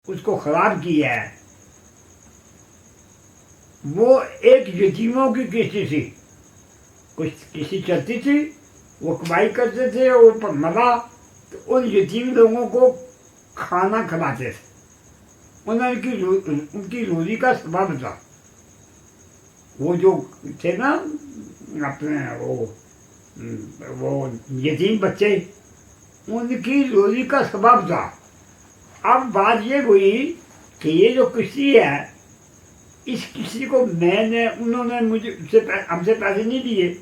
اس کو خراب کیا ہے، وہ ایک یتیموں کی کشتی تھی، کچھ کشتی چلتی تھی، وہ کمائی کرتے تھے، اوپر ملا تو ان یتیم لوگوں کو کھانا کھلاتے تھے، ان کی روزی کا سبب تھا۔ وہ جو تھے نا اپنے وہ یتیم بچے، ان کی روزی کا سبب تھا۔ اب بات یہ ہوئی کہ یہ جو کشتی ہے، اس کشتی کو انہوں نے ہم سے پیسے نہیں دیے،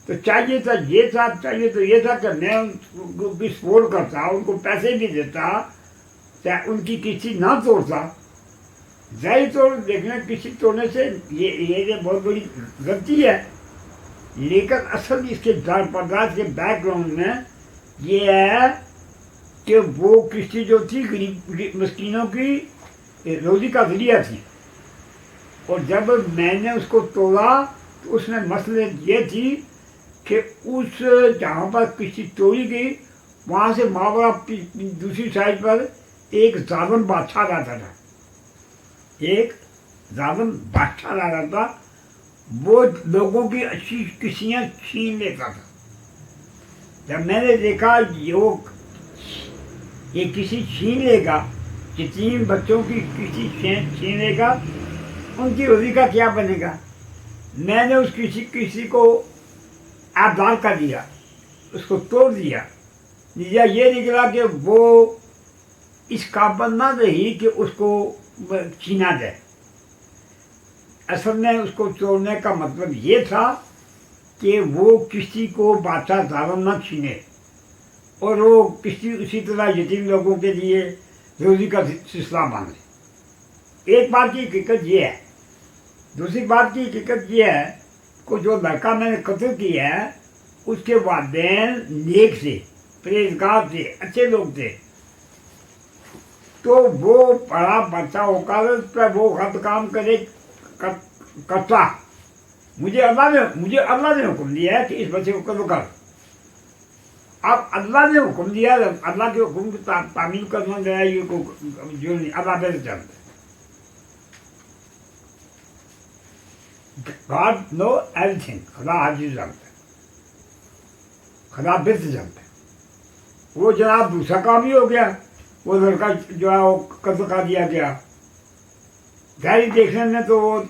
تو چاہیے تھا یہ تھا، چاہیے تو یہ تھا کہ میں ان کو سپورٹ کرتا، ان کو پیسے بھی دیتا، چاہے ان کی کشتی نہ توڑتا۔ ظاہر طور دیکھنا کشتی توڑنے سے یہ بہت بڑی غلطی ہے، لیکن اصل اس کے پرداش کے بیک گراؤنڈ میں یہ ہے کہ وہ کشتی جو تھی غریب مسکینوں کی روزی کا ذریعہ تھی، اور جب میں نے اس کو توڑا تو اس میں مسئلہ یہ تھی کہ اس جہاں پر کشتی توڑی گئی وہاں سے ماورا دوسری سائڈ پر ایک ظالم بادشاہ رہتا تھا، ایک ظالم بادشاہ رہتا تھا، وہ لوگوں کی اچھی کشتیاں چھین لیتا تھا۔ جب میں نے دیکھا یہ کسی چھین لے گا، یتیم بچوں کی کسی چھین لے گا، ان کی روزی کا کیا بنے گا؟ میں نے اس کسی کو آبدار کر دیا، اس کو توڑ دیا۔ نتیجہ یہ نکلا کہ وہ اس قابل نہ رہی کہ اس کو چھینا جائے۔ اصل میں اس کو توڑنے کا مطلب یہ تھا کہ وہ کشتی کو بادشاہ ظالم نہ چھینے، اور وہ کشتی اسی طرح یتیم لوگوں کے لیے روزی کا سلسلہ بنے۔ ایک بات کی حقیقت یہ ہے۔ دوسری بات کی حقیقت یہ ہے کہ جو لڑکا میں نے قتل کیا ہے، اس کے والدین نیک تھے، پرہیزگار تھے، اچھے لوگ تھے، تو وہ بڑا بچہ ہو کر اس پہ وہ غلط کام کرتا۔ مجھے اللہ نے حکم دیا ہے کہ اس بچے کو قتل کر۔ اب اللہ نے حکم دیا، اللہ کے حکم کی تعمیل کرنا جو ہے یہ جو نہیں، اللہ بہتر جانتا ہے۔ God know everything، خدا ہر چیز جانتا ہے، خدا بہتر جانتا ہے۔ وہ جناب دوسرا کام ہی ہو گیا، وہ لڑکا جو ہے وہ قتل کر دیا گیا۔ ظاہر دیکھنے میں تو وہ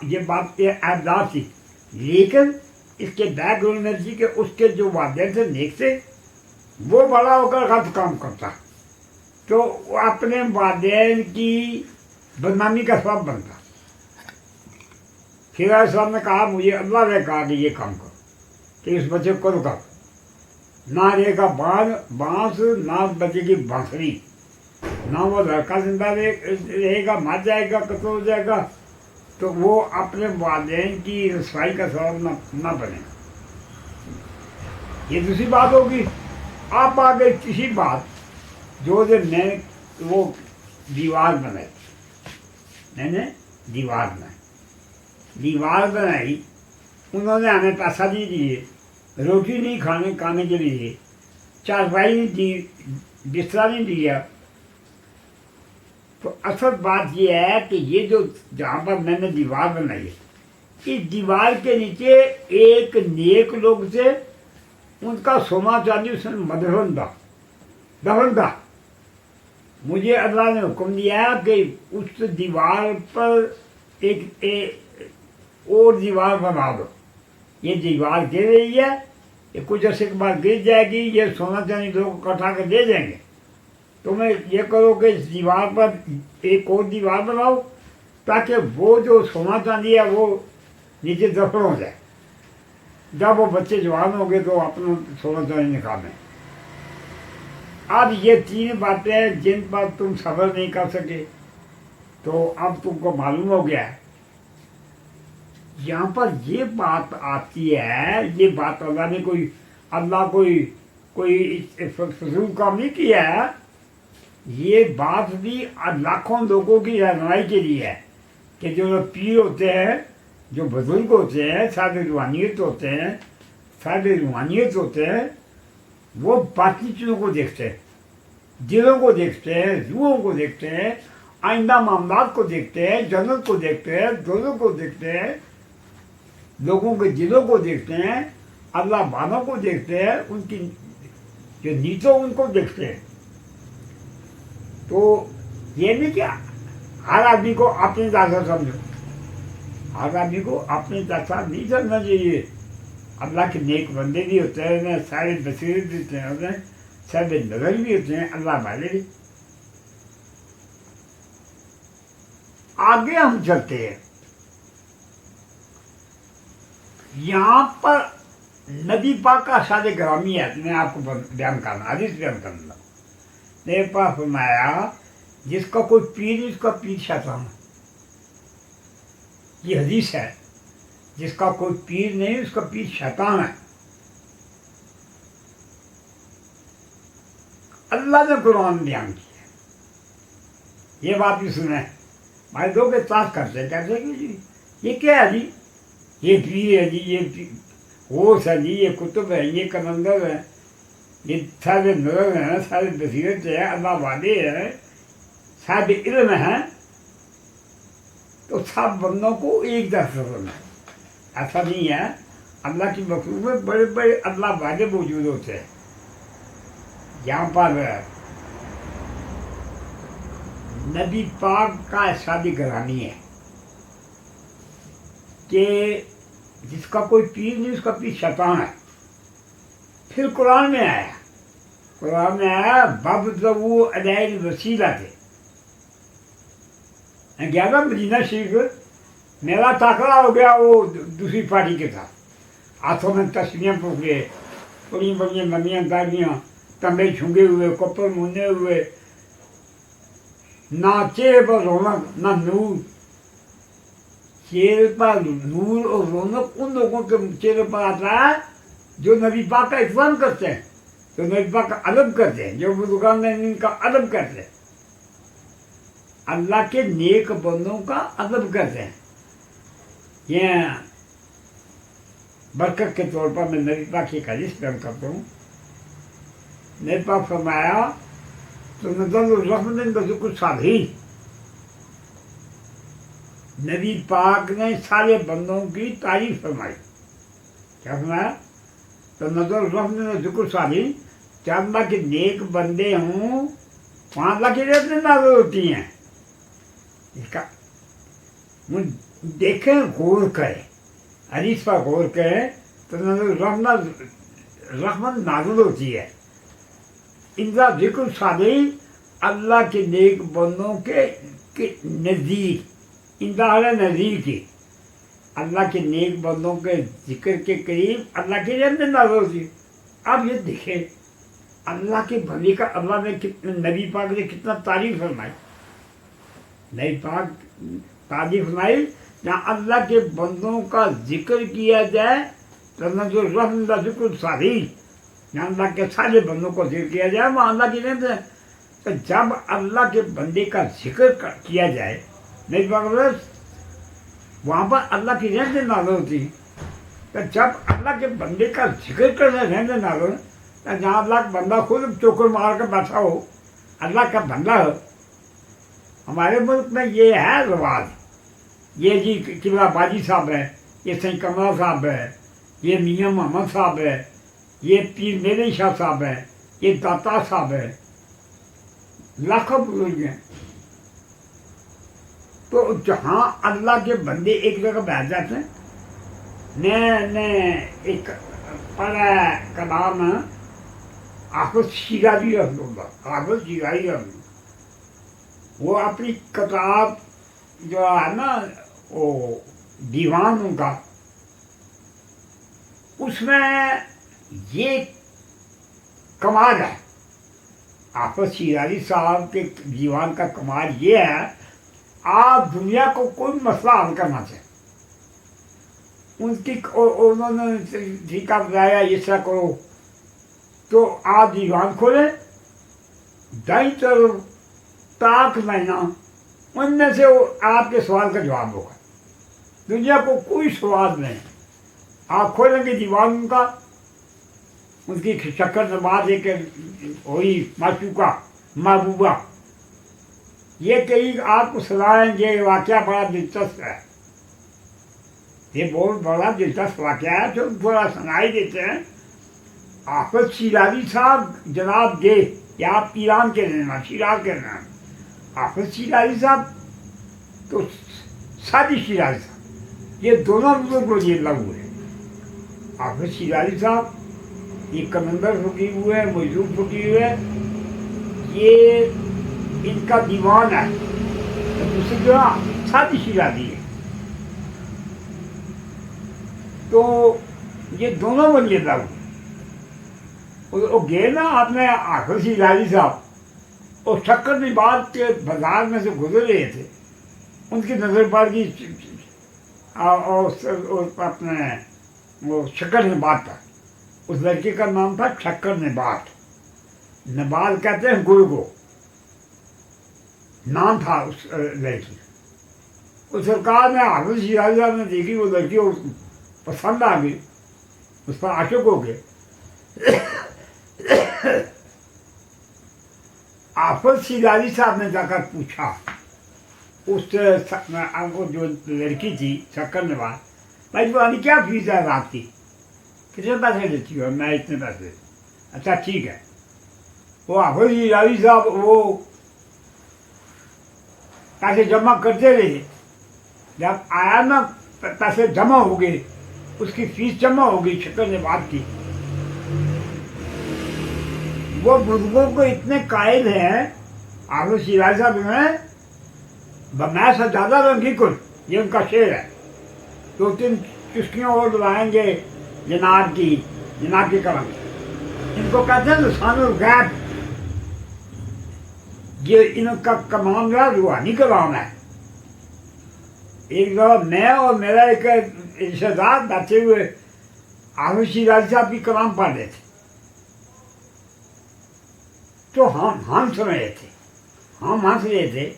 یہ بات اعتدار تھی، لیکن اس کے بیک گراؤنڈ میں تھی کہ اس کے جو والدین تھے نیک تھے، وہ بڑا ہو کر غلط کام کرتا تو وہ اپنے والدین کی بدنامی کا سبب بنتا۔ پھر صاحب نے کہا، مجھے اللہ نے کہا کہ یہ کام کرو کہ اس بچے کو کر، نہ رہے گا بانس، نہ بچے کی بانسری، نہ وہ لڑکا زندہ رہے گا، مر جائے گا، قتل ہو جائے گا، تو وہ اپنے والدین کی رسوائی کا سبب نہ بنے گا۔ یہ دوسری بات ہوگی۔ آپ آگے کسی بات جو میں وہ دیوار بنائی، میں نے دیوار بنائی، انہوں نے ہمیں پیسہ نہیں دیے، روٹی نہیں کھانے کے لیے، چارپائی نہیں دی، بستر نہیں دیا۔ تو اصل بات یہ ہے کہ یہ جو جہاں پر میں نے دیوار بنائی ہے، اس دیوار کے نیچے ایک نیک لوگ تھے، ان کا سونا چاندی اس میں دفن تھا۔ مجھے اللہ نے حکم دیا کہ اس دیوار پر ایک اور دیوار بنا دو۔ یہ دیوار گر رہی ہے، یہ کچھ عرصے کے بعد گر جائے گی، یہ سونا چاندی لوگ اکٹھا کر دے جائیں گے۔ تو میں یہ کرو کہ اس دیوار پر ایک اور دیوار بناؤ تاکہ وہ جو سونا چاندی ہے وہ نیچے دفن ہو جائے، جب وہ بچے جوان ہو گئے تو اپنا سونا چاندی نکالیں۔ اب یہ تین باتیں جن پر تم صبر نہیں کر سکے، تو اب تم کو معلوم ہو گیا ہے۔ یہاں پر یہ بات آتی ہے، یہ بات اللہ کوئی فضول کام نہیں کیا ہے، یہ بات بھی لاکھوں لوگوں کی رہنمائی کے لیے ہے کہ جو پیر ہوتے ہیں، جو بزرگ ہوتے ہیں، صاحب روحانیت ہوتے ہیں، وہ باقی چیزوں کو دیکھتے ہیں، दिलों को देखते हैं, रूहों को देखते हैं, आइंदा मामलात को देखते हैं, जन्नत को देखते हैं, दोनों को देखते हैं, लोगों के दिलों को देखते हैं, अल्लाह वालों को देखते हैं, उनकी जो नीतों उनको देखते हैं। तो ये नहीं क्या हर आदमी को अपने जैसा समझो, हर आदमी को अपने जैसा नहीं समझना चाहिए। अल्लाह के नेक बंदे भी होते हैं, उन्हें सारे बसीरत भी होते हैं, उन्हें सारे नजर भी होते हैं, अल्लाह वाले भी। आगे हम चलते हैं। यहाँ पर नबी पाक का शाद ग्रामी है, मैं आपको बयान करना, हदीस बयान करना। मेरे पास फरमाया जिसका कोई पीर नहीं उसका पीर शैतान है। ये हदीस है, जिसका कोई पीर नहीं उसका पीर शैतान है। अल्लाह ने कुरान में बयान किया। ये बात भी सुने भाई, लोग एहसास करते हैं, कहते हैं कि जी ये क्या है जी, ये पीर है जी, ये होश है जी, ये कुतुब है, ये कलंदर है, ये सारे नजर हैं, सारे बसीरत है, अल्लाह वाले है, सारे इल्म है। तो सब बंदों को एक जैसा समझना है, ऐसा नहीं है। अल्लाह की मखलूक में बड़े बड़े अल्लाह वाले मौजूद होते हैं। यहाँ पर नबी पाक का शादी घरानी है कि जिसका कोई पीर नहीं उसका पीर शैतान है। फिर कुरान में आया, कुरान में आया बबदू अदैल वसीला थे। गया था मदीना शरीफ, मेरा ताकरा हो गया वो दूसरी पार्टी के साथ, हाथों में तस्वीरें पकड़े, बड़ी बड़ी मम्मियाँ दादियाँ तंबे छुंगे हुए, कपड़े मुंने हुए, ना चेहरे पर रौनक ना नूर। चेहरे पर नूर और रौनक उन लोगों के चेहरे पर आता है जो नबी पाक का इस्लाम करते हैं, जो नबी पाक का अदब करते हैं, जो बुजुर्गान ने इनका अदब करते हैं, अल्लाह के नेक बंदों का अदब करते हैं। ये बरकत के तौर पर मैं नबी पाक की हदीस बयान करता हूँ। नबी पाक फरमाया तो नज़र कुछ साधी, नबी पाक ने सारे बंदों की तारीफ फरमाई। क्या फरमाया? तो नजर जिक्र साधी, चार अल्लाह के नेक बंदे हों, 5 लाख की रेत नाजर होती हैं। इसका देखें, गौर करें, हदीस पर गौर करें तो रहमत नाजुल होती है। इनका जिक्र सादे अल्लाह के नेक बंदों के नज़दीक, इनका नज़दीक की अल्लाह के नेक बंदों के जिक्र के करीब अल्लाह की रहमत नाजुल होती है। अब ये देखें अल्लाह के बंदे का अल्लाह ने कितने, नबी पाक ने कितना तारीफ फरमाई। नबी पाक तारीफ फरमाई, जहाँ अल्लाह के बंदों का जिक्र किया जाए तो नजर रहमत जिक्र सारी, जहाँ अल्लाह के सारे बंदों को जिक्र किया जाए वहाँ अल्लाह की रहमत है। तो जब अल्लाह के बंदे का जिक्र किया जाए नबी पाक वहाँ पर अल्लाह की रहमत नाज़िल होती है। तो जब अल्लाह के बंदे का जिक्र करना रहमत नाज़िल, तो जहाँ अल्लाह का बंदा खुद चोकर मार कर बैठा हो, अल्लाह का बंदा हो। हमारे मुल्क में ये है रिवाज, ये जी किला बाजी साहब है, ये सही कमला साहब है, ये मियाँ मोहम्मद साहब है, ये पीर मेरे शाह साहब है, ये दाता साहब है, लाखों बुजुर्ग हैं। तो जहाँ अल्लाह के बंदे एक जगह बैठ जाते हैं, ने एक पढ़ा कलाम हाफिज़ शिराज़ी रहमतुल्लाह, हाफिज़ शिराज़ी रहमतुल्लाह, वो अपनी किताब जो है ना वो दीवान उनका, उसमें ये कमाल है। हाफिज़ शिराज़ी साहब के दीवान का कमाल ये है, आप दुनिया को कोई मसला हल करना चाहे, उनकी उन्होंने तरीका बताया इस तरह करो, तो आप दीवान खोलें, दाई तरफ ताक महीना उनमें से वो आपके सवाल का जवाब होगा। दुनिया को कोई सवाल नहीं, आप खोलेंगे दीवान उनका, उनकी शक्कर नमाज एक हुई माचूका, महबूबा, ये कई आपको सुनाएं, ये वाक़या बड़ा दिलचस्प है। ये बहुत बड़ा दिलचस्प वाक़या है, जो थोड़ा सुनाई देते हैं। आफत शिराजी साहब जनाब गए, या आप ईरान के रहना, शिराज के रहना। आफत शिराजी साहब तो सादी शिराजी साहब, ये दोनों बुजुर्ग को ये लग हुए। आफत शिराजी साहब ये कलंदर फकीर हुए, मजरूब फकीर हुए, ये इनका दीवान है। तो दूसरी जो सादी शिराजी है, तो ये दोनों बंदे लग हुए। वो गए ना आपने आखिर शिराजी साहब, और शक्कर निबात के बाजार में से गुजर रहे थे, उनकी नज़र पड़ गई और अपने वो शक्कर निबात था। उस लड़के का नाम था शक्कर निबात, नबात कहते हैं गुड़ को, नाम था उस लड़की। उस सरकार ने हाफिज शिराजी साहब ने देखी वो लड़की, पसंद आ गई, उस पर आशिक हो गए। हाफिज शिराजी साहब ने जाकर पूछा उस वो जो लड़की थी शक्कर निबात, भाई तुम्हारी क्या फीस है रात की, कितने पैसे लेती हो? मैं इतने पैसे। अच्छा ठीक है। वो हाफिज शिराजी साहब वो पैसे जमा करते रहे। जब आया ना पैसे जमा हो गए, उसकी फीस जमा हो गई शक्कर निबात की। वो बुजुर्गों को इतने कायल हैं, हाफिज शिराजी साहब में मैं सजादा रंगी कुल, ये उनका शेर है। 2-3 चुस्कियों और बुलाएंगे जनाब की कलम। इनको कहते हैं लसानुल गैब। ये इनका कमाम जो है रूहानी कलाम है। एक दफा मैं और मेरा एक रिश्तेदार बैठे हुए हाफिज शिराजी साहब की कलाम पढ़ रहे थे, तो हम सुन रहे थे, हम हंस रहे थे।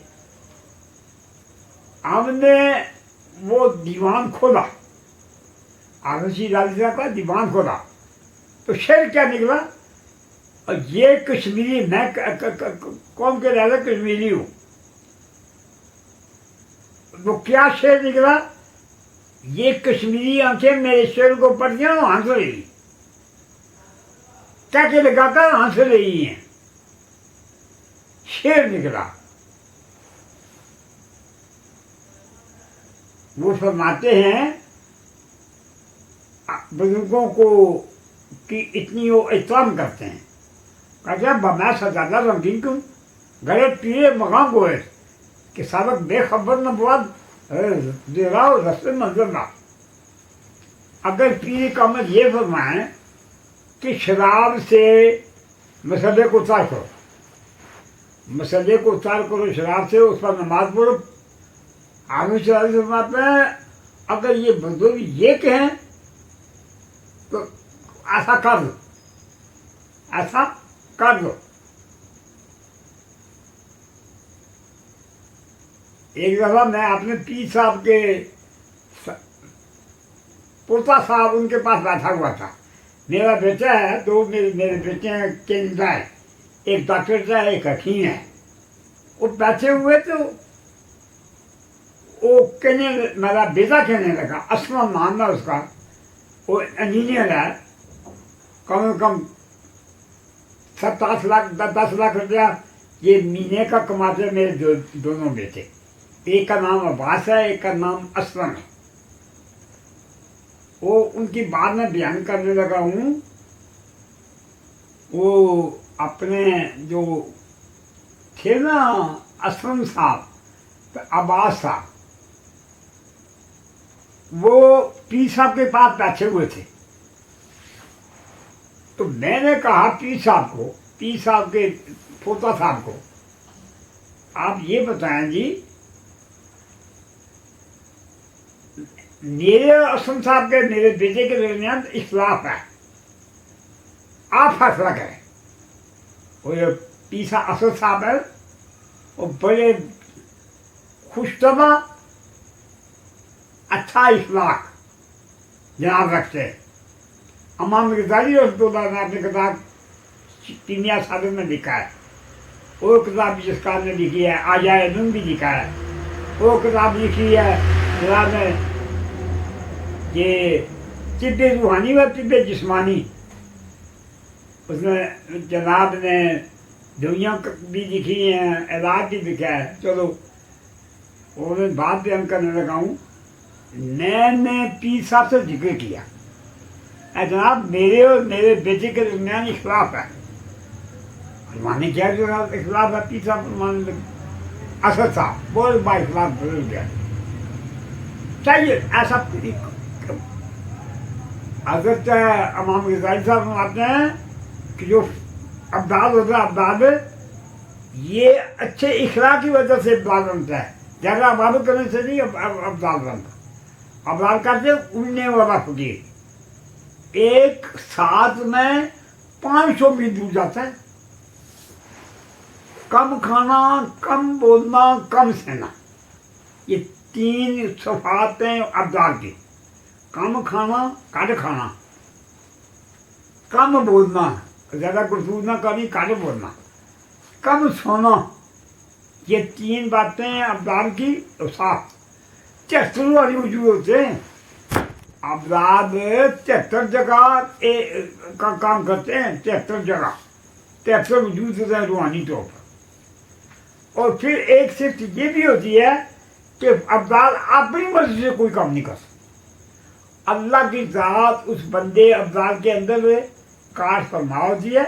हमने वो दीवान खोला, हाफिज शिराजी साहब का दीवान खोला, तो शेर क्या निकला, और ये कश्मीरी, मैं कौन के रहता कश्मीरी हूँ। तो क्या शेर निकला, ये कश्मीरी आंखें मेरे शेर को पड़ती हैं, वो हंस रही, क्या के लगाकर हंस रही हैं। शेर निकला। वो फरमाते हैं बुजुर्गों को कि इतनी वो एहतराम करते हैं। कहते हैं मैं सजादा रंगीन क्यों गए पीरे मकाम को है कि सबक बेखबर नबवाद दे रहा हो रस्ते मंजर ना। अगर पीर कामत ये फरमाएं कि शराब से मसले को उतार करो, मसले को उतार करो शराब से, उस पर नमाज पढ़ो। हाफिज शिराजी फरमाते हैं अगर ये बुजुर्ग ये कहें तो ऐसा कर दो, ऐसा कर दो। एक दफा मैं अपने पीर साहब के पोता साहब उनके पास बैठा हुआ था। मेरा बेटा है, दो मेरे बेटे हैं, केंद्र है, एक डॉक्टर है, एक हकीम है। वो बैठे हुए तो वो कहने, मेरा बेटा कहने लगा, असलम नाम है उसका, वो इंजीनियर है, कम से कम 10 लाख रुपया ये महीने का कमाते मेरे दोनों बेटे। एक का नाम अब्बास है, एक का नाम असलम है। वो उनकी बात में बयान करने लगा हूँ। वो अपने जो थे ना असलम साहब, अब्बास साहब, वो पीर साहब के पास बैठे हुए थे। तो मैंने कहा पीर साहब को, पीर साहब के पोता साहब को, आप ये बताएं जी, मेरे असलम साहब के मेरे बेटे के दरमियान इख्तिलाफ है, आप फैसला करें। वो जो पीर साहब असद साहब है, वो बड़े खुशतबा अच्छा इखलाक जनाब रखते हैं। इमाम गजाली रहमतुल्लाह ने अपनी किताब कीमिया साबिर में लिखा है وہ کتاب جس کار نے لکھی ہے آجائے نم بھی لکھا ہے، وہ کتاب لکھی ہے جناب نے یہ طب روحانی و طب جسمانی، اس میں جناب نے دنیا بھی لکھی ہیں، علاج بھی لکھا ہے۔ چلو اور میں بات بیان کرنے لگا ہوں، میں نے پیر صاحب سے ذکر کیا اے جناب میرے اور میرے بیٹے کے درمیان اختلاف ہے، فرمانے کیا جناب اختلاف ہے؟ پیر صاحب فرمانے لگے اسد صاحب بہت با اختلاف بدل گیا، چاہیے ایسا حضرت امام غزالی صاحب فرماتے ہیں کہ جو ابدال ہوتا ہے ابدال یہ اچھے اخلاق کی وجہ سے ابدال بنتا ہے، زیادہ عبادت کرنے سے نہیں ابدال بنتا۔ ابدال کرتے اڑنے والا فقیر ایک ساتھ میں 500 میل دور جاتا ہے، کم کھانا، کم بولنا، کم سہنا، یہ 3 صفات ہیں ابدال کی، کم کھانا، کٹ کھانا، کم بولنا، زیادہ گفتگو نہ کرنی، کٹ بولنا، کم سونا، یہ 3 باتیں ابدال کی صاف 73 والی وجود ہوتے ہیں۔ ابدال 73 جگہ کا کام کرتے ہیں، 73 جگہ 73 وجود ہوتے ہیں روحانی طور پر۔ اور پھر ایک صرف یہ بھی ہوتی ہے کہ ابدال اپنی مرضی سے کوئی کام نہیں کر سکتا، اللہ کی ذات اس بندے ابدال کے اندر کاش فرما ہوتی ہے۔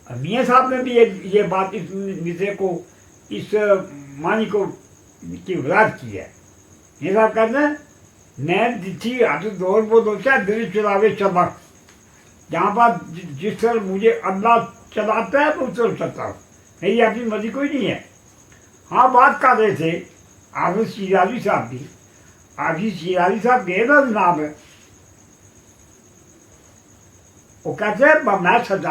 میاں صاحب نے بھی یہ بات اس مصرے کو اس معنی کو کی وضاحت کی ہے۔ میاں صاحب کہتے ہیں میں جتھی ہاتھ دور بولو چاہے دل چلاوے چمک، جہاں پر جس طرح مجھے اللہ چلاتا ہے میں اس طرف چلتا ہوں، میری اپنی مرضی کوئی نہیں ہے۔ ہاں بات کر رہے تھے حافظ شیرازی صاحب بھی، حافظ شیرازی صاحب گئے نا جناب، وہ کہتے ہیں میں سجا